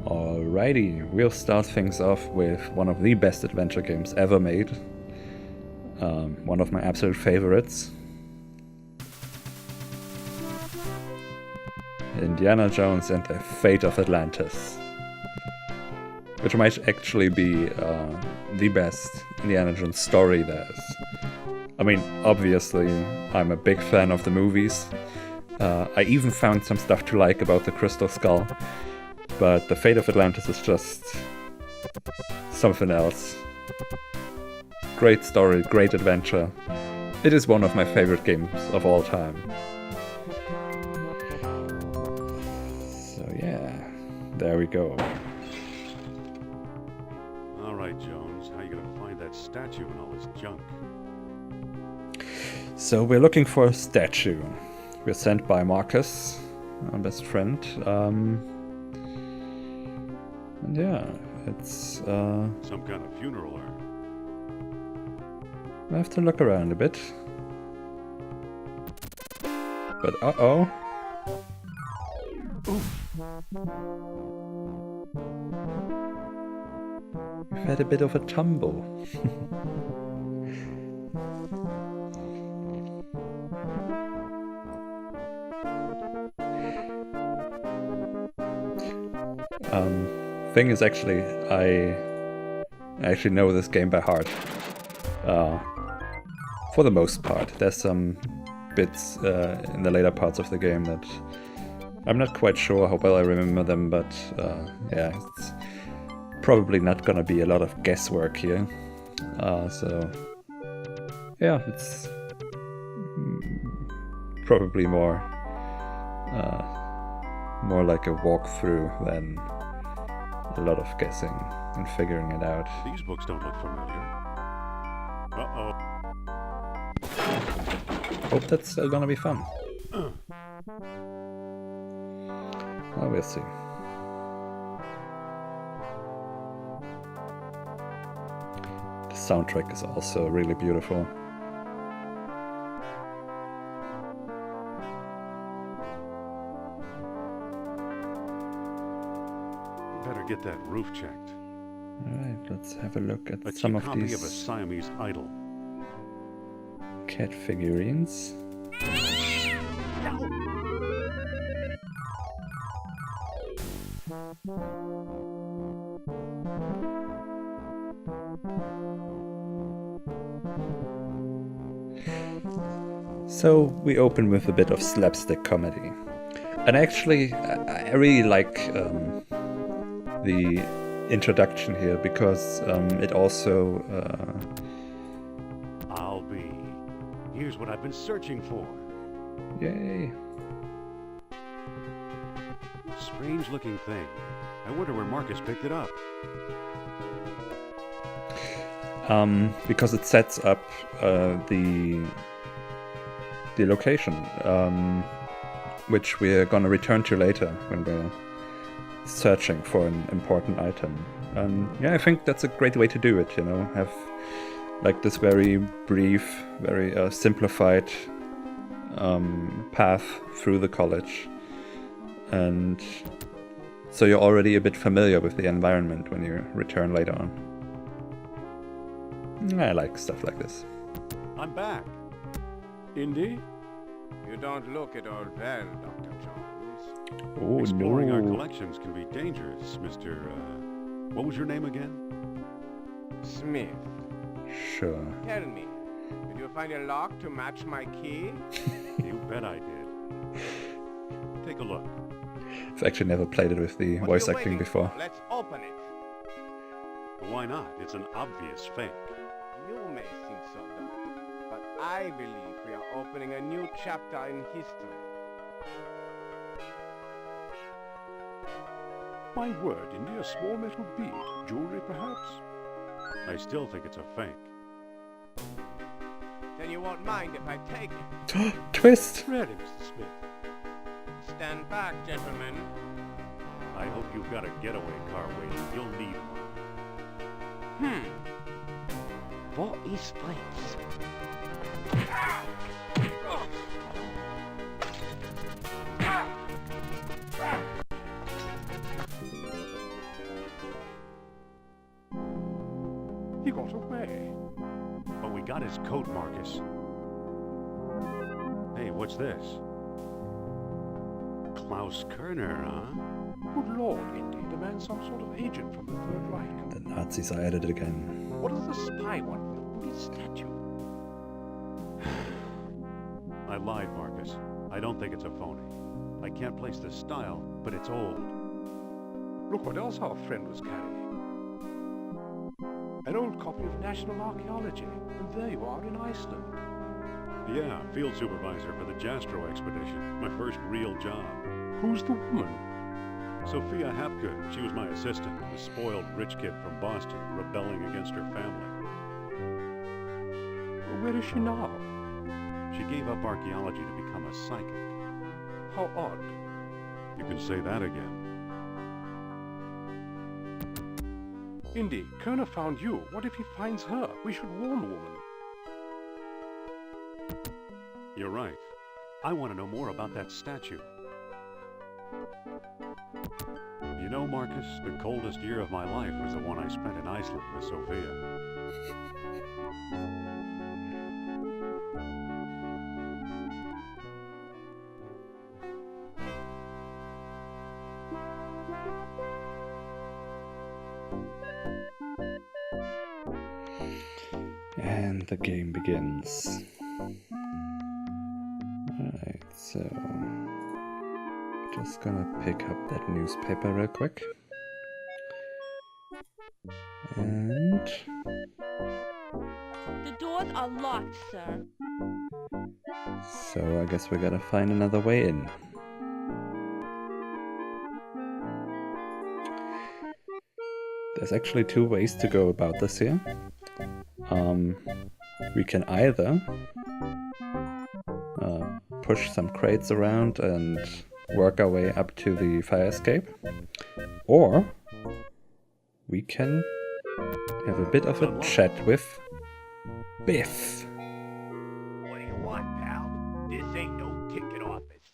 Alrighty, we'll start things off with one of the best adventure games ever made. One of my absolute favorites. Indiana Jones and the Fate of Atlantis. Which might actually be the best Indiana Jones story there is. I mean, obviously, I'm a big fan of the movies. I even found some stuff to like about the Crystal Skull. But the Fate of Atlantis is just something else. Great story, great adventure. It is one of my favorite games of all time. So yeah, there we go. Alright, Jones, how you gonna find that statue and all this junk? So we're looking for a statue. We're sent by Marcus, our best friend. And yeah, it's some kind of funeral urn. I have to look around a bit. But uh-oh. We've had a bit of a tumble. Thing is, actually, I actually know this game by heart. For the most part. There's some bits in the later parts of the game that I'm not quite sure how well I remember them, but yeah, it's probably not gonna be a lot of guesswork here. So yeah, it's probably more like a walkthrough than a lot of guessing and figuring it out. These books don't look familiar. Uh-oh. Hope that's still gonna be fun. Well, we'll see. The soundtrack is also really beautiful. Better get that roof checked. Alright, let's have a look at A some cheap of copy these of a Siamese idol. cat figurines. So we open with a bit of slapstick comedy. And actually, I really like the introduction here because it also... I'll be. Here's what I've been searching for. Yay! Strange looking thing. I wonder where Marcus picked it up. Because it sets up the location, which we're gonna return to later when we're searching for an important item. And yeah, I think that's a great way to do it, you know, have like this very brief, very simplified path through the college. And so you're already a bit familiar with the environment when you return later on. I like stuff like this. I'm back. Indy? You don't look at all well, Dr. Jones. Oh Exploring our no. collections can be dangerous, Mr. What was your name again? Smith, Sure. tell me, did you find a lock to match my key? You bet I did. Take a look. I've actually never played it with the What voice are you acting waiting before. for? Let's open it. Why not? It's an obvious fake. You may think so, Doctor, but I believe we are opening a new chapter in history. My word, Indy, a small metal bead. Jewelry, perhaps? I still think it's a fake. Then you won't mind if I take it. Twist! Ready, Mr. Smith. Stand back, gentlemen. I hope you've got a getaway car waiting. You'll need one. What is this? He got away. But we got his coat, Marcus. Hey, what's this? Klaus Kerner, huh? Good lord, Indy, the man's some sort of agent from the Third Reich. The Nazis are at it again. What does the spy want with a wooden statue? I lied, Marcus. I don't think it's a phony. I can't place the style, but it's old. Look what else our friend was carrying. An old copy of National Archaeology. And there you are in Iceland. Yeah, field supervisor for the Jastro expedition. My first real job. Who's the woman? Sophia Hapgood. She was my assistant, a spoiled rich kid from Boston, rebelling against her family. Where is she now? She gave up archaeology to become a psychic. How odd. You can say that again. Indy, Kerner found you. What if he finds her? We should warn the woman. You're right. I want to know more about that statue. You know, Marcus, the coldest year of my life was the one I spent in Iceland with Sophia. And the game begins. Alright, so just gonna pick up that newspaper real quick. And The doors are locked, sir. so I guess we gotta find another way in. There's actually two ways to go about this here. We can either push some crates around and work our way up to the fire escape, or we can have a bit of a chat with Biff. What do you want, pal? This ain't no ticket office.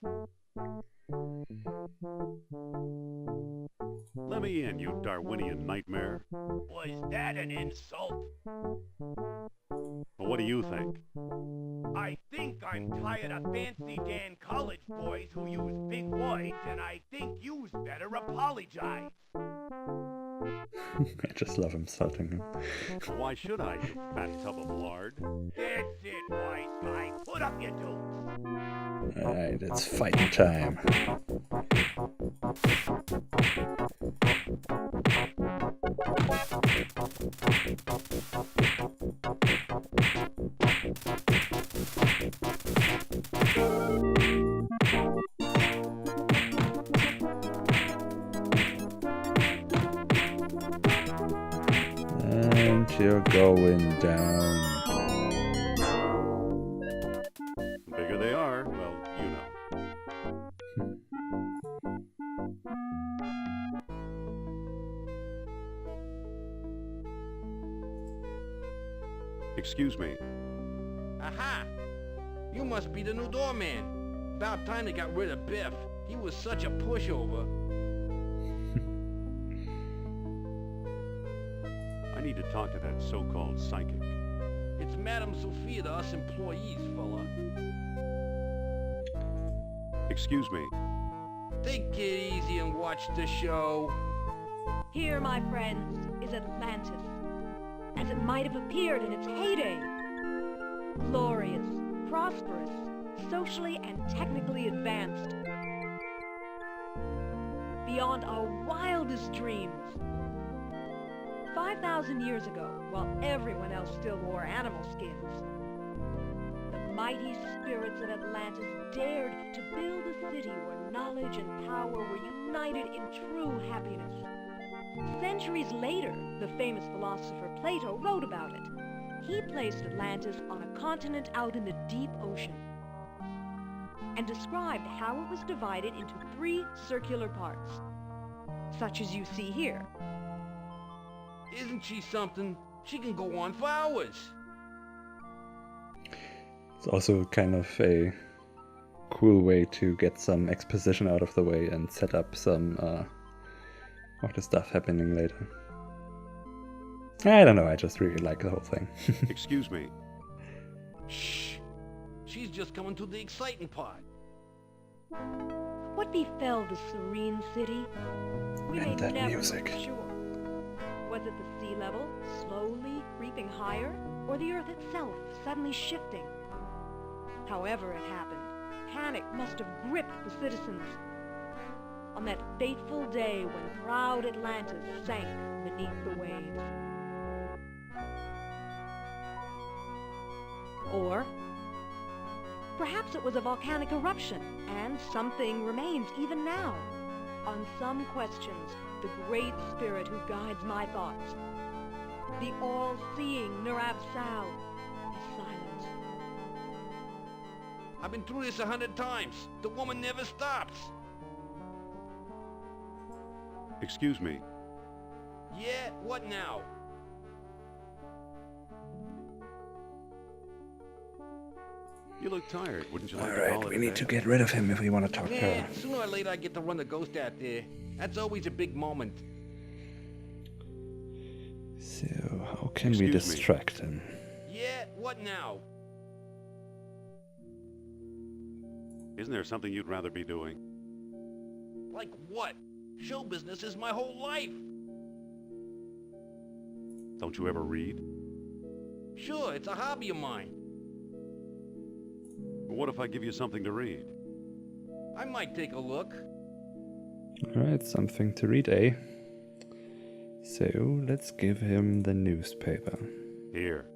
Let me in, you Darwinian nightmare. Was that an insult? What do you think? I think I'm tired of fancy Dan college boys who use big words, and I think you's better apologize. I just love insulting him. Why should I, you fat tub of lard? That's it, wise guy. Put up your dukes. Alright, it's fighting time. And you're going down. The bigger they are, well, you know. Excuse me. Aha! You must be the new doorman. About time they got rid of Biff. He was such a pushover. I need to talk to that so-called psychic. It's Madame Sophia to us employees, fella. Excuse me. Take it easy and watch the show. Here, my friends, is Atlantis, as it might have appeared in its heyday. Glorious, prosperous, socially and technically advanced. Beyond our wildest dreams. 5,000 years ago, while everyone else still wore animal skins, the mighty spirits of Atlantis dared to build a city where knowledge and power were united in true happiness. Centuries later, the famous philosopher Plato wrote about it. He placed Atlantis on a continent out in the deep ocean and described how it was divided into 3 circular parts, such as you see here. Isn't she something? She can go on for hours. It's also kind of a cool way to get some exposition out of the way and set up some of the stuff happening later. I don't know, I just really like the whole thing. Excuse me. Shh! She's just coming to the exciting part. What befell the serene city? We may And that never music. know for sure. Was it the sea level slowly creeping higher, or the earth itself suddenly shifting? However it happened, panic must have gripped the citizens on that fateful day when proud Atlantis sank beneath the waves. Or perhaps it was a volcanic eruption, and something remains even now. On some questions, the great spirit who guides my thoughts, the all-seeing Nurab Sal, is silent. I've been through this 100 times. The woman never stops. Excuse me. Yeah, what now? You look tired. Wouldn't you like to call Alright, it we a need day? to get rid of him if we want to talk to Yeah, her. sooner or later I get to run the ghost out there. That's always a big moment. So, how can we Excuse me. distract him? Yeah, what now? Isn't there something you'd rather be doing? Like what? Show business is my whole life. Don't you ever read? Sure, it's a hobby of mine. Well, what if I give you something to read? I might take a look. Alright, something to read, eh? So, let's give him the newspaper. Here.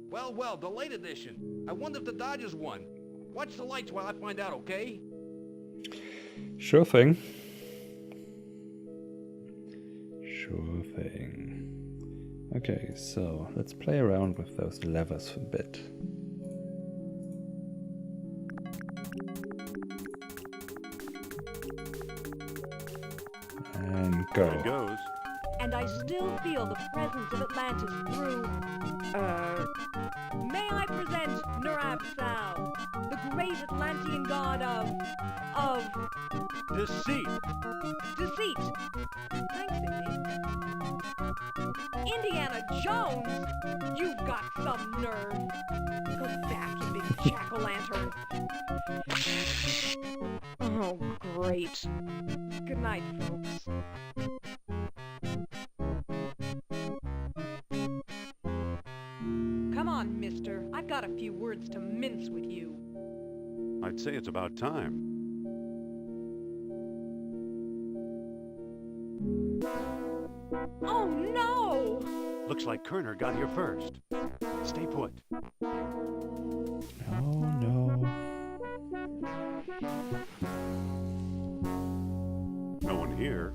Well, the late edition. I wonder if the Dodgers won. Watch the lights while I find out, okay? Sure thing. Sure thing. Okay, so let's play around with those levers for a bit. And There it go. goes. And I still feel the presence of Atlantis through... May I present Nurab Sal, the great Atlantean god of Deceit. deceit. Thanks, Indy. Indiana Jones? You've got some nerve. Go back, you big jack-o'-lantern. Oh, great. Good night, folks. Come on, mister. I've got a few words to mince with you. I'd say it's about time. Oh, no! Looks like Kerner got here first. Stay put. Oh no. No one here.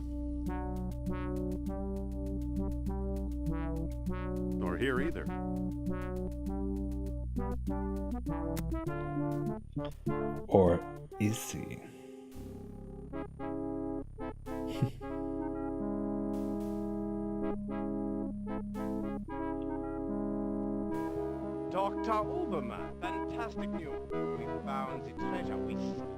Nor here either. Or is he? Dr. Obermann, fantastic news. We found the treasure we sought.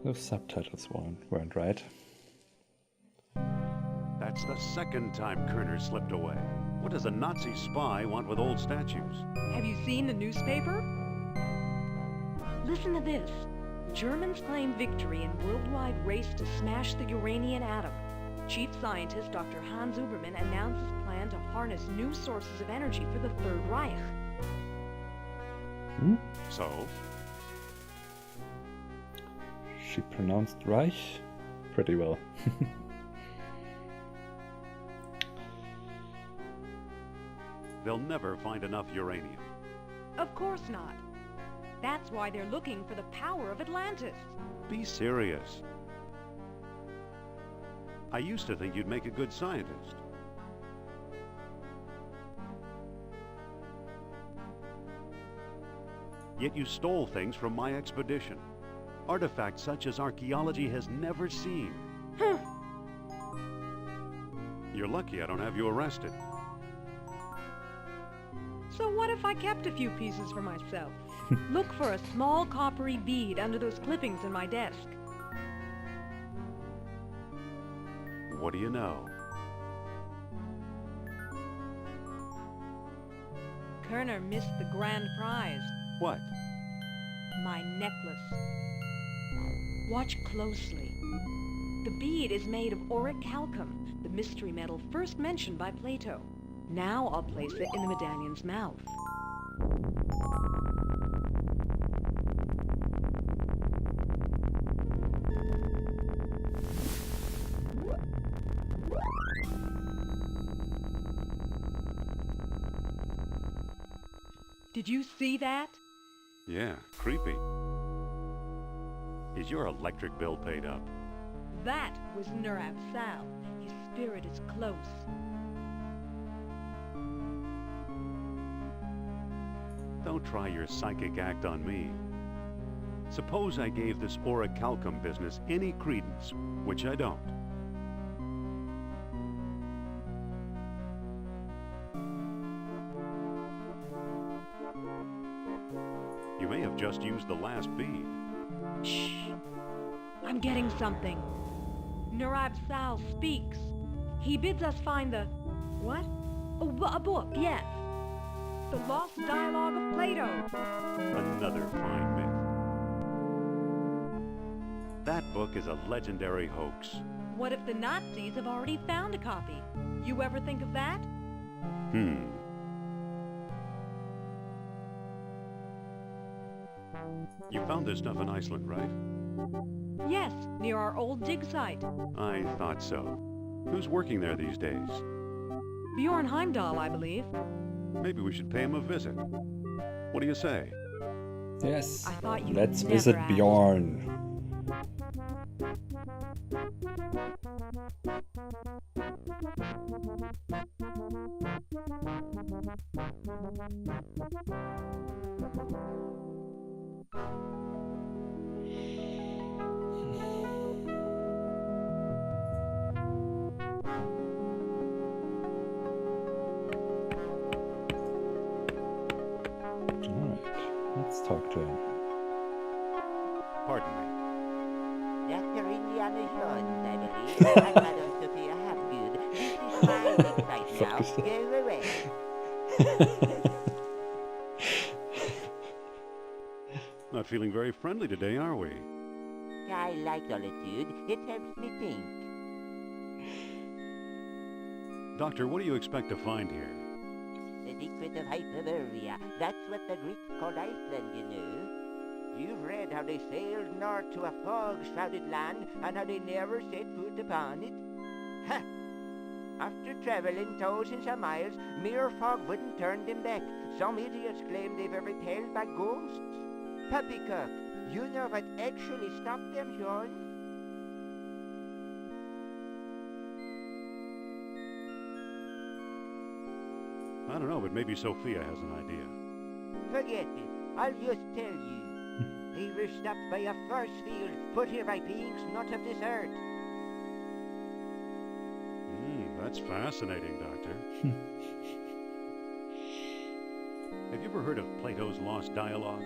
Those subtitles weren't right. That's the second time Kerner slipped away. What does a Nazi spy want with old statues? Have you seen the newspaper? Listen to this. Germans claim victory in worldwide race to smash the Uranian atom. Chief scientist Dr. Hans Ubermann announces plan to harness new sources of energy for the Third Reich. So, She pronounced Reich pretty well. they'll never find enough uranium. Of course not. That's why they're looking for the power of Atlantis. Be serious. I used to think you'd make a good scientist. Yet you stole things from my expedition. Artifacts such as archaeology has never seen. You're lucky I don't have you arrested. So what if I kept a few pieces for myself? Look for a small coppery bead under those clippings in my desk. What do you know? Kerner missed the grand prize. What? My necklace. Watch closely. The bead is made of orichalcum, the mystery metal first mentioned by Plato. Now I'll place it in the medallion's mouth. Did you see that? Yeah, creepy. Is your electric bill paid up? That was Nurab Sal. His spirit is close. Don't try your psychic act on me. Suppose I gave this orichalcum business any credence, which I don't. You may have just used the last bead. Shh! I'm getting something. Nurab Sal speaks. He bids us find the... what? A book, yes. The Lost Dialogue of Plato. Another fine myth. That book is a legendary hoax. What if the Nazis have already found a copy? You ever think of that? You found this stuff in Iceland, right? Yes, near our old dig site. I thought so. Who's working there these days? Bjorn Heimdall, I believe. Maybe we should pay him a visit. What do you say? Yes. I thought you'd Let's never visit ask. Bjorn. Alright, let's talk to him. Pardon me. Dr. Indiana Jones, I believe. I'm Madam Sophia Hapgood. This is my dig site now. Fuck is that? Go away. Not feeling very friendly today, are we? I like solitude. It helps me think. Doctor, what do you expect to find here? The secret of Hyperborea. That's what the Greeks called Iceland, you know. You've read how they sailed north to a fog-shrouded land and how they never set foot upon it? Ha! After traveling thousands of miles, mere fog wouldn't turn them back. Some idiots claim they were repelled by ghosts. Poppycock, you know what actually stopped them, Sean? I don't know, but maybe Sophia has an idea. Forget it. I'll just tell you. They were stopped by a force field put here by beings not of this earth. That's fascinating, Doctor. Have you ever heard of Plato's Lost Dialogue?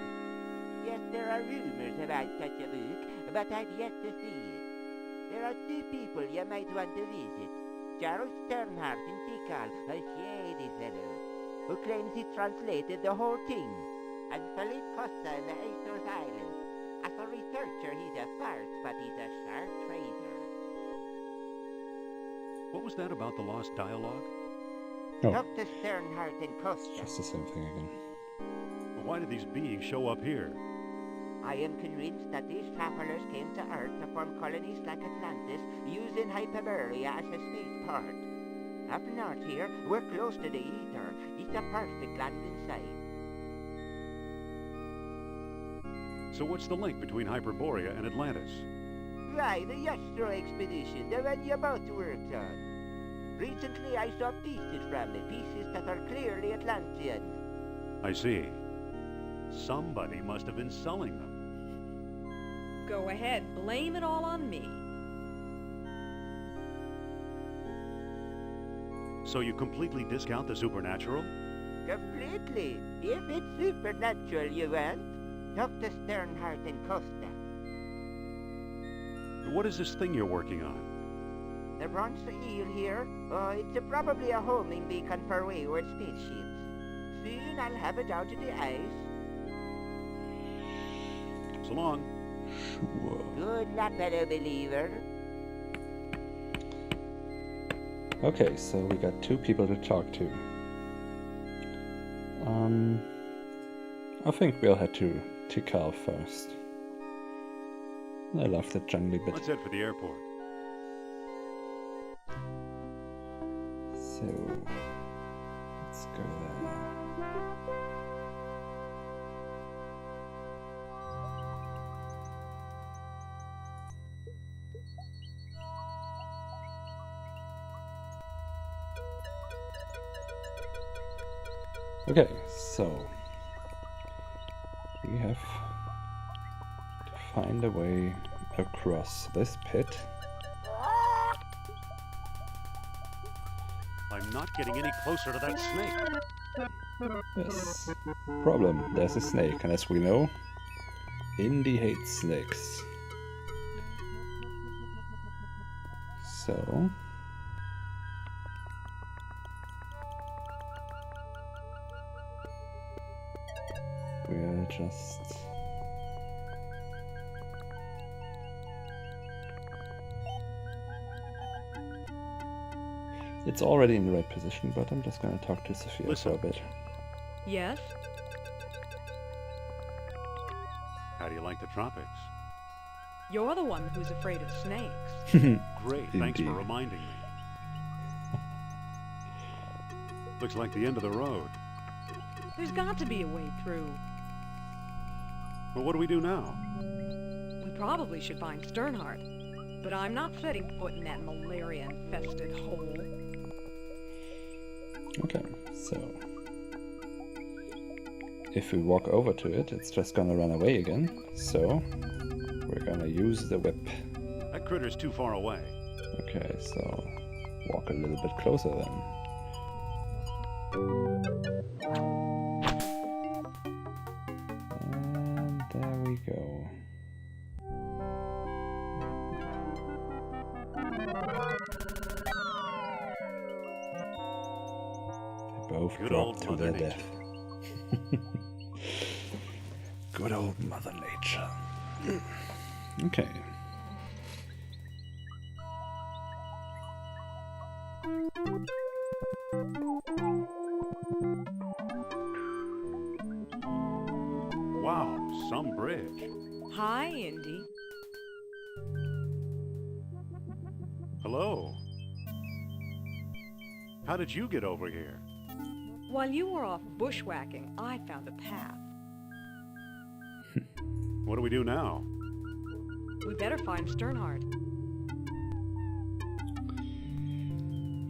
Yes, there are rumors about such a book, but I've yet to see it. There are two people you might want to visit. Charles Sternhardt in Tikal, a shady fellow, who claims he translated the whole thing, and Philippe Costa in the Azores Islands. As a researcher, he's a farce, but he's a sharp trader. What was that about the Lost Dialogue? Oh, Dr. Sternhardt and Costa. just the same thing again. Well, why did these beings show up here? I am convinced that these travelers came to Earth to form colonies like Atlantis, using Hyperborea as a spaceport. Up north here, we're close to the ether. It's a perfect landing site. So what's the link between Hyperborea and Atlantis? Why, the Yastro expedition, the one you both worked on. Recently, I saw pieces from it, pieces that are clearly Atlantean. I see. Somebody must have been selling them. Go ahead, blame it all on me. So you completely discount the supernatural? Completely. If it's supernatural you want. Dr. Sternhardt and Costa. What is this thing you're working on? The bronze eel here? It's probably a homing beacon for wayward spaceships. Soon I'll have it out of the ice. So long. Sure. Good luck, fellow believer. Okay, so we got 2 people to talk to. I think we'll head to Tikal first. I love the jungly bit. Let's head for the airport. So, let's go there. Okay, so we have to find a way across this pit. I'm not getting any closer to that snake. Yes. Problem, there's a snake, and as we know, Indy hates snakes. So we'll just it's already in the right position, but I'm just gonna talk to Sophia Listen. for a bit. Yes? How do you like the tropics? You're the one who's afraid of snakes. Great, thanks Indeed. for reminding me. Looks like the end of the road. There's got to be a way through. But what do we do now? We probably should find Sternhardt. But I'm not setting foot in that malaria-infested hole. Okay, so if we walk over to it, it's just gonna run away again. So we're gonna use the whip. That critter's too far away. Okay, so walk a little bit closer then. And there we go. They both Good drop old to Mother their Nature. death. Good old Mother Nature. Okay. Wow, some bridge. Hi, Indy. Hello. How did you get over here? While you were off bushwhacking, I found a path. What do we do now? We better find Sternhardt.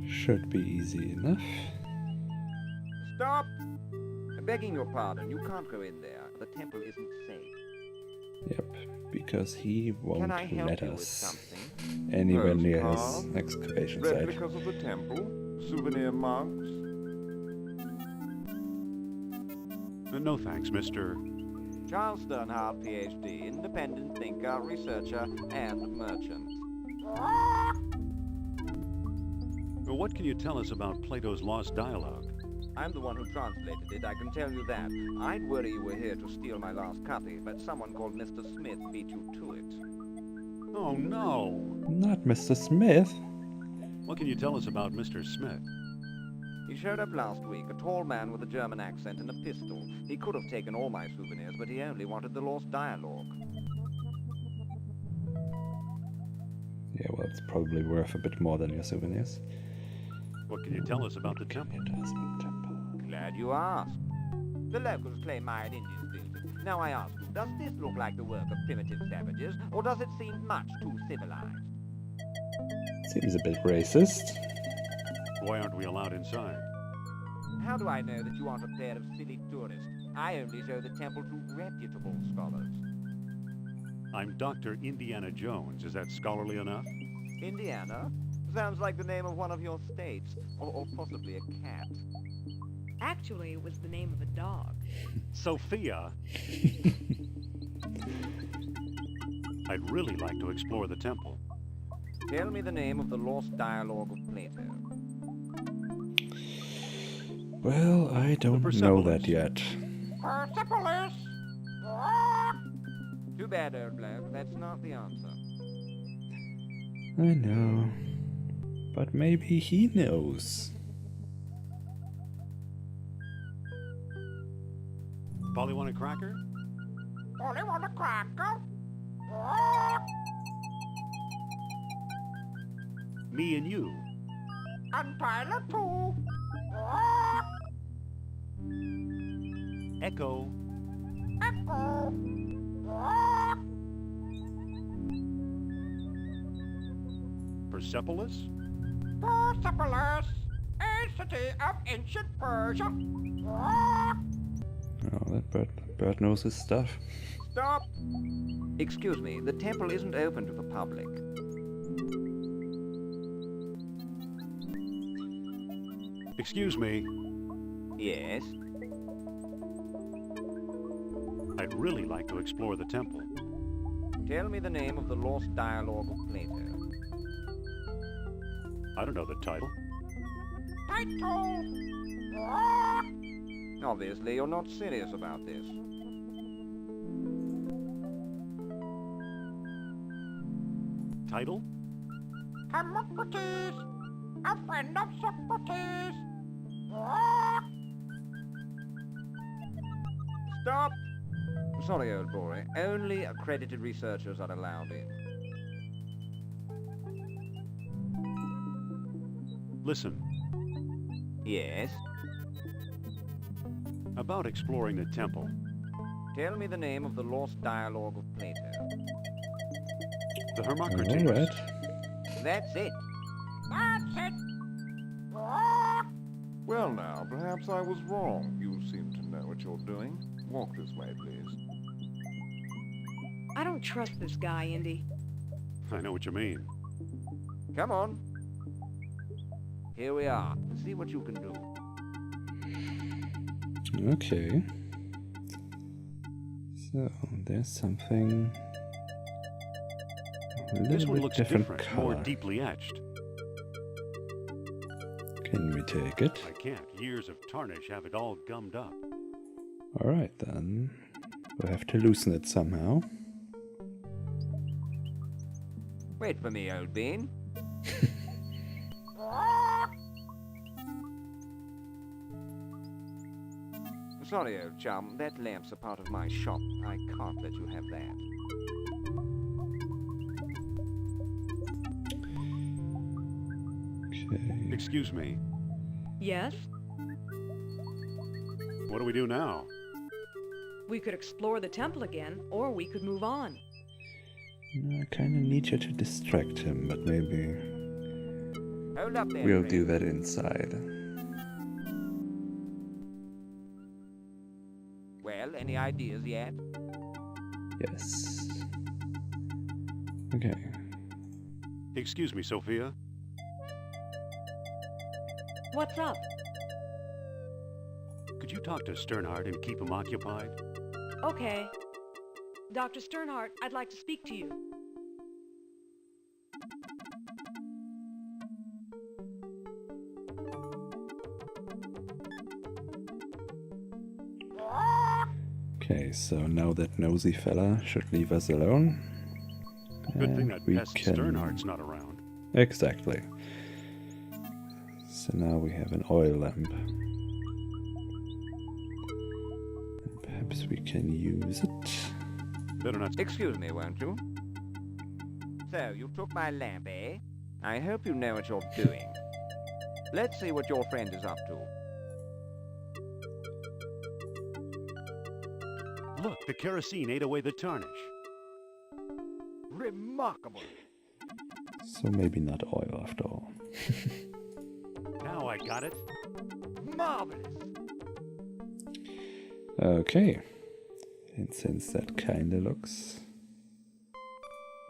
Should be easy enough. Stop! Begging your pardon, you can't go in there. The temple isn't safe. Yep, because he won't Can I help let you with us something? anywhere near his Postcards? excavation site. Replicas of the temple? Souvenir mugs? No thanks, Mr. Charles Sternhardt, PhD, independent thinker, researcher, and merchant. What can you tell us about Plato's Lost Dialogue? I'm the one who translated it, I can tell you that. I'd worry you were here to steal my last copy, but someone called Mr. Smith beat you to it. Oh no! Not Mr. Smith. What can you tell us about Mr. Smith? He showed up last week, a tall man with a German accent and a pistol. He could have taken all my souvenirs, but he only wanted the lost dialogue. Yeah, well, it's probably worth a bit more than your souvenirs. What can you tell us about the temple? Glad you asked. The locals claim Mayan Indians built it. Now I ask you, does this look like the work of primitive savages, or does it seem much too civilized? Seems a bit racist. Why aren't we allowed inside? How do I know that you aren't a pair of silly tourists? I only show the temple to reputable scholars. I'm Dr. Indiana Jones. Is that scholarly enough? Indiana? Sounds like the name of one of your states, or possibly a cat. Actually, it was the name of a dog. Sophia! I'd really like to explore the temple. Tell me the name of the lost dialogue of Plato. Well, I don't know that yet. Persepolis! Too bad, old bloke. That's not the answer. I know. But maybe he knows. Polly want a cracker? Only want a cracker? Me and you. And Tyler too. Echo. Echo. Persepolis? Persepolis, a city of ancient Persia. Oh, that bird knows his stuff. Stop! Excuse me, the temple isn't open to the public. Excuse me. Yes? I'd really like to explore the temple. Tell me the name of the lost dialogue of Plato. I don't know the title. Title! Obviously, you're not serious about this. Title? Hermocrates, a friend of Socrates. Stop! Sorry, old boy. Only accredited researchers are allowed in. Listen, Yes? about exploring the temple. Tell me the name of the lost dialogue of Plato. The Hermocrates. Alright. That's it. That's it. Well now, perhaps I was wrong. You seem to know what you're doing. Walk this way, please. I don't trust this guy, Indy. I know what you mean. Come on. Here we are. See what you can do. Okay. So, there's something a This little one bit looks different different, more color. deeply etched. Can we take it? I can't. Years of tarnish have it all gummed up. Alright then. We'll have to loosen it somehow. Wait for me, old bean. Sorry, old chum. That lamp's a part of my shop. I can't let you have that. Okay. Excuse me. Yes? What do we do now? We could explore the temple again, or we could move on. I kinda need you to distract him, but maybe Hold up there, we'll friend. do that inside. Well, any ideas yet? Yes. Okay. Excuse me, Sophia. What's up? Could you talk to Sternhardt and keep him occupied? Okay. Dr. Sternhardt, I'd like to speak to you. Okay, so now that nosy fella should leave us alone. Good thing And that we pest can- Sternhardt's not around. Exactly. So now we have an oil lamp. And perhaps we can use it. Better not. Excuse me, won't you? So, you took my lamp, eh? I hope you know what you're doing. Let's see what your friend is up to. Look, the kerosene ate away the tarnish. Remarkable. So maybe not oil after all. Now I got it. Marvelous. Okay. And since that kinda looks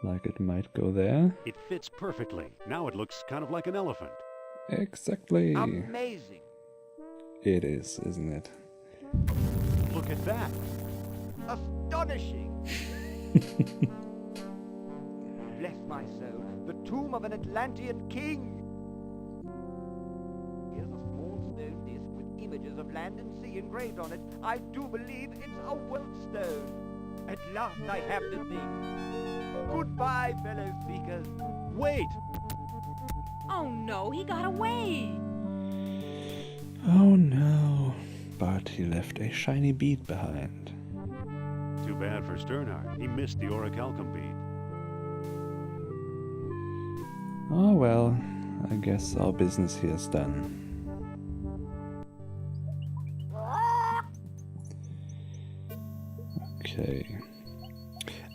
like it might go there. It fits perfectly. Now it looks kind of like an elephant. Exactly. Amazing. It is, isn't it? Look at that. Astonishing. my soul, the tomb of an Atlantean king. Here's a small stone disc with images of land and sea engraved on it. I do believe it's a wealth stone. At last I have the thing. Goodbye, fellow seekers. Wait! Oh no, he got away! Oh no. But he left a shiny bead behind. Too bad for Sternhardt. He missed the orichalcum bead. Oh well, I guess our business here is done. Okay.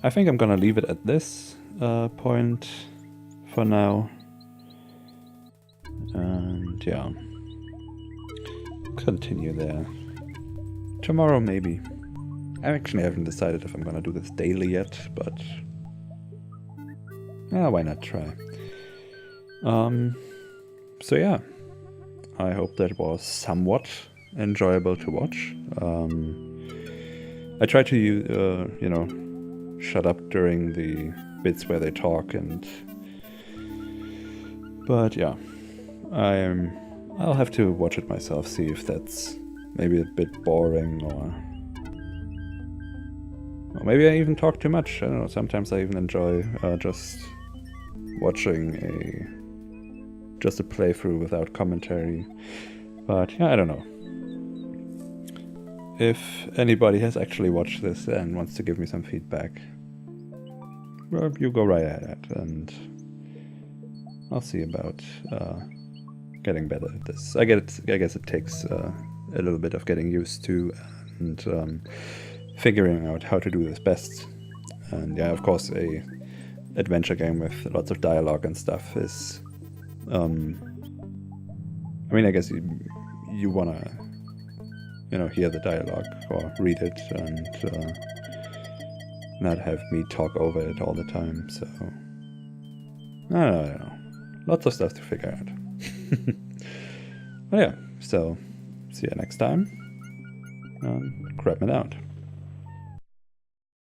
I think I'm gonna leave it at this point for now. And yeah. Continue there. Tomorrow maybe. I actually haven't decided if I'm gonna do this daily yet, but why not try? So yeah, I hope that was somewhat enjoyable to watch. I try to, shut up during the bits where they talk, but yeah, I'll have to watch it myself, see if that's maybe a bit boring, or maybe I even talk too much. I don't know, sometimes I even enjoy just watching a playthrough without commentary. But yeah, I don't know. If anybody has actually watched this and wants to give me some feedback, well, you go right ahead, and I'll see about getting better at this. I guess it takes a little bit of getting used to and figuring out how to do this best. And yeah, of course, a adventure game with lots of dialogue and stuff is I guess you wanna hear the dialogue or read it and not have me talk over it all the time. So I don't know. Lots of stuff to figure out. But yeah, so see you next time. Crap it out.